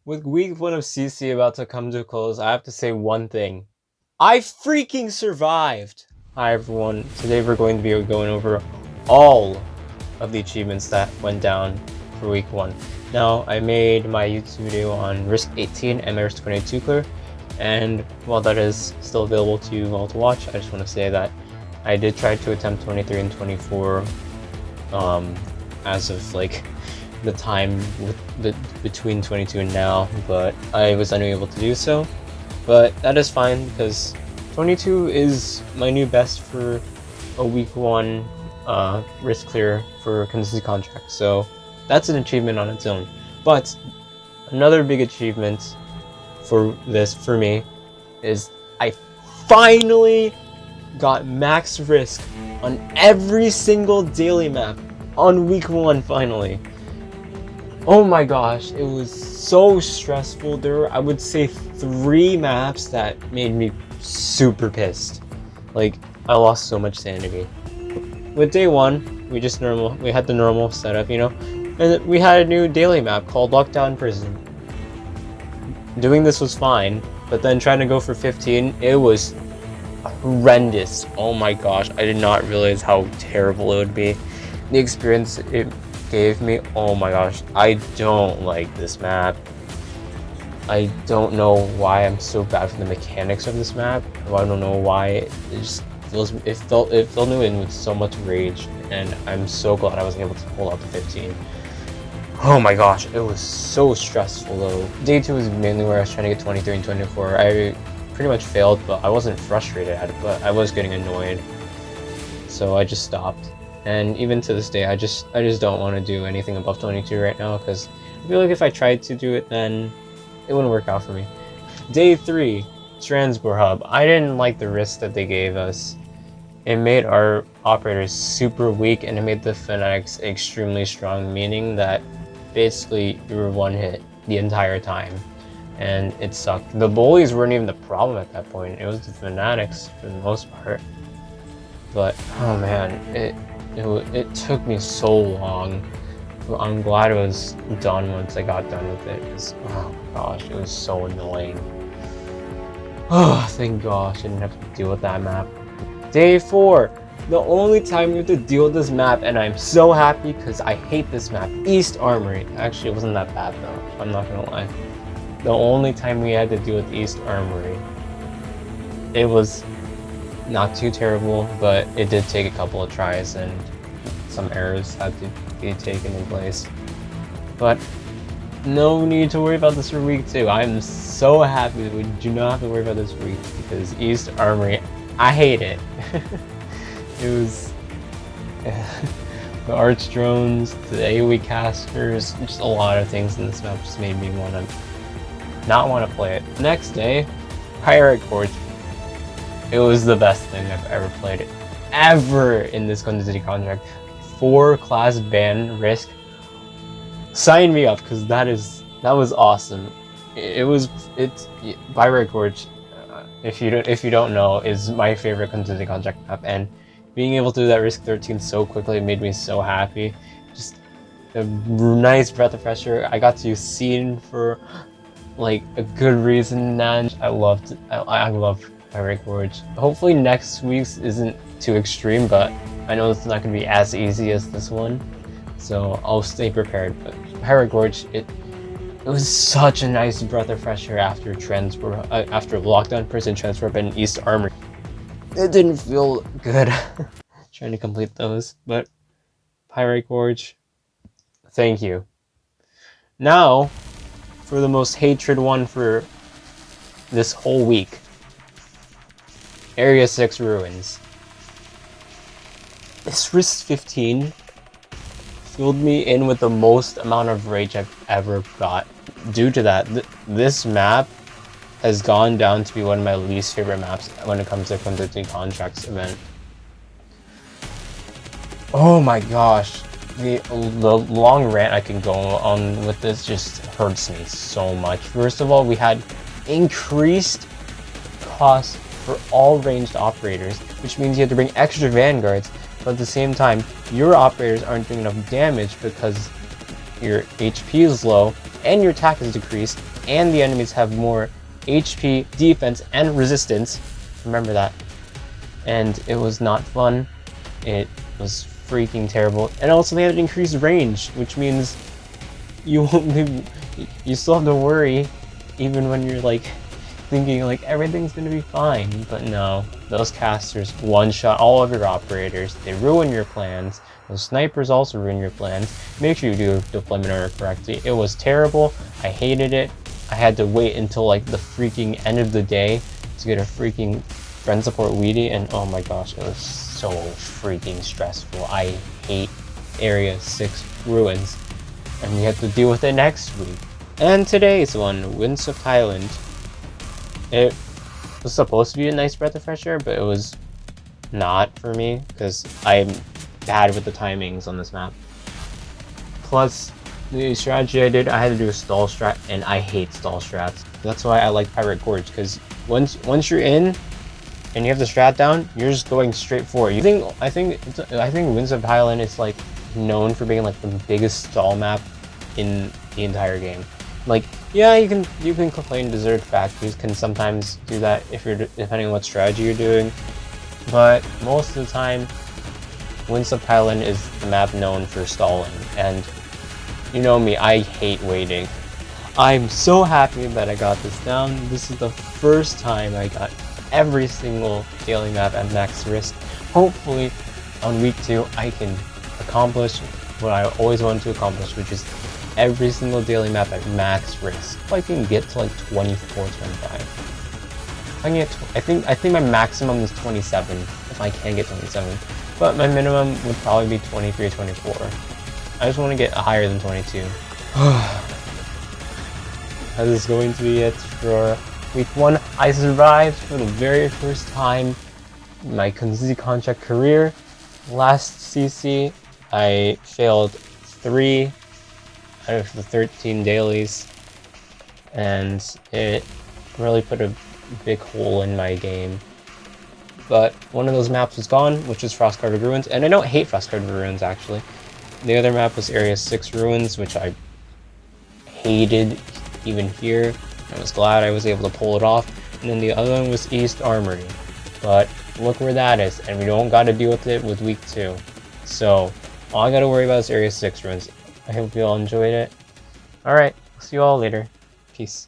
With week 1 of CC about to come to a close, I have to say one thing. I freaking survived! Hi everyone, today we're going to be going over all of the achievements that went down for week 1. Now, I made my YouTube video on Risk 18 and my Risk 22 clear, and while that is still available to you all to watch, I just want to say that I did try to attempt 23 and 24 as of like the time between 22 and now, but I was unable to do so. But that is fine because 22 is my new best for a week 1 risk clear for contingency contract, so that's an achievement on its own. But another big achievement for me is I finally got max risk on every single daily map on week 1 finally. Oh my gosh, it was so stressful. There were, I would say, 3 maps that made me super pissed. Like, I lost so much sanity. With day 1, we had the normal setup, you know, and we had a new daily map called Lockdown Prison. Doing this was fine, but then trying to go for 15, it was horrendous. Oh my gosh, I did not realize how terrible it would be. The experience it gave me, oh my gosh, I don't like this map. I don't know why I'm so bad for the mechanics of this map. I don't know why it just felt new and with so much rage, and I'm so glad I was able to pull out the 15. Oh my gosh, it was so stressful though. Day 2 was mainly where I was trying to get 23 and 24. I pretty much failed, but I wasn't frustrated at it, but I was getting annoyed. So I just stopped. And even to this day, I just don't want to do anything above 22 right now, because I feel like if I tried to do it, then it wouldn't work out for me. Day 3, Transport Hub. I didn't like the risk that they gave us. It made our operators super weak, and it made the fanatics extremely strong, meaning that basically you were one hit the entire time, and it sucked. The bullies weren't even the problem at that point. It was the fanatics for the most part. But oh man, it took me so long. I'm glad it was done once I got done with it, because oh my gosh, it was so annoying. Oh, thank gosh I didn't have to deal with that map. Day 4, the only time we have to deal with this map, and I'm so happy because I hate this map, East Armory. Actually, it wasn't that bad though, I'm not gonna lie. The only time we had to deal with East Armory, it was not too terrible, but it did take a couple of tries and some errors had to be taken in place. But no need to worry about this for week 2. I'm so happy that we do not have to worry about this week, because East Armory, I hate it. It was the arch drones, the AoE casters, just a lot of things in this map just made me not want to play it. Next day, Pyrite Gorge. It was the best thing I've ever played ever in this contingency contract. 4 class ban risk. Sign me up, because that was awesome. Pyrite Gorge, if you don't know, is my favorite contingency contract map, and being able to do that risk 13 so quickly made me so happy. Just a nice breath of fresh air. I got to use Scene for like a good reason, and I loved Pyrite Gorge. Hopefully next week's isn't too extreme, but I know it's not going to be as easy as this one, so I'll stay prepared. But Pyrite Gorge, it was such a nice breath of fresh air after Lockdown Prison, Transport, and East Armory. It didn't feel good trying to complete those, but Pyrite Gorge, thank you. Now, for the most hatred one for this whole week. Area 6 Ruins. This risk 15 filled me in with the most amount of rage I've ever got. Due to that, this map has gone down to be one of my least favorite maps when it comes to Contingency Contracts event. Oh my gosh, the long rant I can go on with this just hurts me so much. First of all, we had increased costs for all ranged operators, which means you have to bring extra vanguards, but at the same time, your operators aren't doing enough damage because your HP is low, and your attack is decreased, and the enemies have more HP, defense, and resistance. Remember that. And it was not fun. It was freaking terrible. And also they had an increased range, which means you won't be, you still have to worry even when you're like thinking like everything's gonna be fine. But no, those casters one-shot all of your operators. They ruin your plans. Those snipers also ruin your plans. Make sure you do deployment order correctly. It was terrible. I hated it. I had to wait until like the freaking end of the day to get a freaking friend support weedy, and oh my gosh, it was so freaking stressful. I hate Area 6 ruins, and we have to deal with it next week. And today's one, Windswept Highland. It was supposed to be a nice breath of fresh air, but it was not for me because I'm bad with the timings on this map. Plus, the strategy I did, I had to do a stall strat, and I hate stall strats. That's why I like Pyrite Gorge, because once you're in and you have the strat down, you're just going straight for it. I think Windswept Highland is like known for being like the biggest stall map in the entire game. Like, yeah, you can complain deserted factories can sometimes do that if you're depending on what strategy you're doing, but most of the time, Windswept Highland is the map known for stalling, and you know me, I hate waiting. I'm so happy that I got this down. This is the first time I got every single daily map at max risk. Hopefully, on week 2, I can accomplish what I always wanted to accomplish, which is every single daily map at max risk. If I can get to like 24, 25. I think my maximum is 27, if I can get 27. But my minimum would probably be 23 or 24. I just want to get higher than 22. That is going to be it for week 1. I survived for the very first time in my Contingency contract career. Last CC, I failed 3 out of the 13 dailies, and it really put a big hole in my game. But one of those maps was gone, which is Frost-Carved Ruins, and I don't hate Frost-Carved Ruins actually. The other map was Area 6 Ruins, which I hated even here. I was glad I was able to pull it off. And then the other one was East Armory. But look where that is, and we don't gotta deal with it with week 2. So all I gotta worry about is Area 6 Ruins. I hope you all enjoyed it. Alright, see you all later. Peace.